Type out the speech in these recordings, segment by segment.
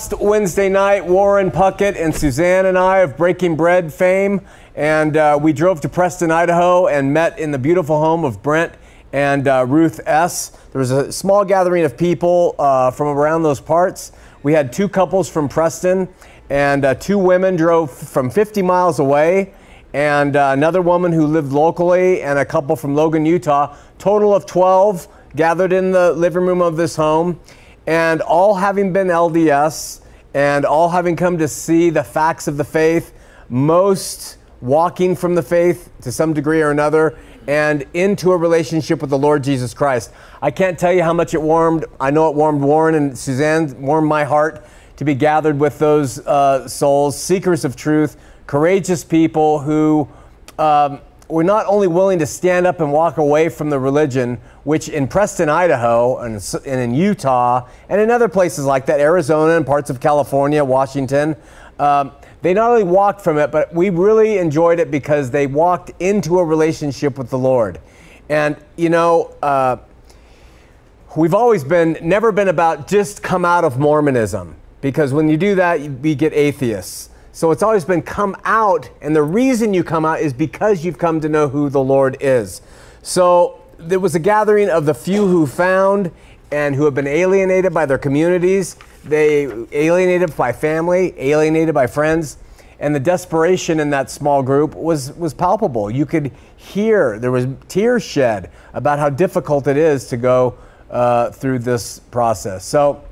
last Wednesday night, Warren Puckett and Suzanne and I of Breaking Bread fame, and we drove to Preston, Idaho, and met in the beautiful home of Brent and Ruth S. There was a small gathering of people from around those parts. We had two couples from Preston, and two women drove from 50 miles away, and another woman who lived locally, and a couple from Logan, Utah. Total of 12 gathered in the living room of this home, and all having been LDS, and all having come to see the facts of the faith, most walking from the faith to some degree or another, and into a relationship with the Lord Jesus Christ. I can't tell you how much it warmed. I know it warmed Warren and Suzanne, warmed my heart to be gathered with those souls, seekers of truth, courageous people who were not only willing to stand up and walk away from the religion, which in Preston, Idaho, and in Utah, and in other places like that, Arizona and parts of California, Washington, they not only walked from it, but we really enjoyed it because they walked into a relationship with the Lord. And, you know, we've always never been about just come out of Mormonism, because when you do that, we get atheists. So it's always been come out, and the reason you come out is because you've come to know who the Lord is. So there was a gathering of the few who found and who have been alienated by their communities. They alienated by family, alienated by friends, and the desperation in that small group was palpable. You could hear, there was tears shed about how difficult it is to go through this process. So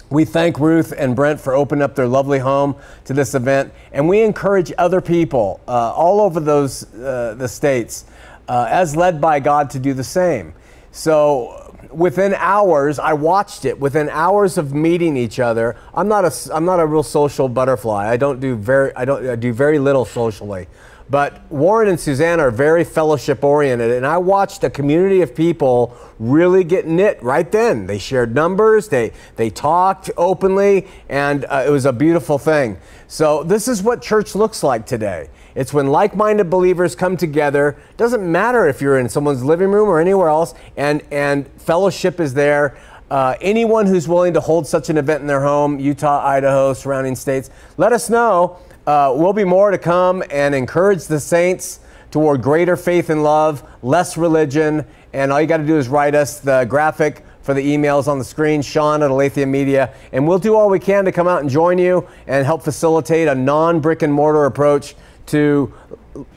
we thank Ruth and Brent for opening up their lovely home to this event, and we encourage other people all over the states, as led by God, to do the same. So within hours, I watched it. Within hours of meeting each other, I'm not a real social butterfly. I do very little socially. But Warren and Suzanne are very fellowship oriented, and I watched a community of people really get knit right then. They shared numbers, they talked openly, and it was a beautiful thing. So this is what church looks like today. It's when like-minded believers come together. Doesn't matter if you're in someone's living room or anywhere else, and fellowship is there. Anyone who's willing to hold such an event in their home, Utah, Idaho, surrounding states, let us know. We'll be more to come and encourage the saints toward greater faith and love, less religion, and all you got to do is write us. The graphic for the emails on the screen, Shawn at Aletheia Media, and we'll do all we can to come out and join you and help facilitate a non-brick and mortar approach to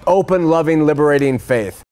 open, loving, liberating faith.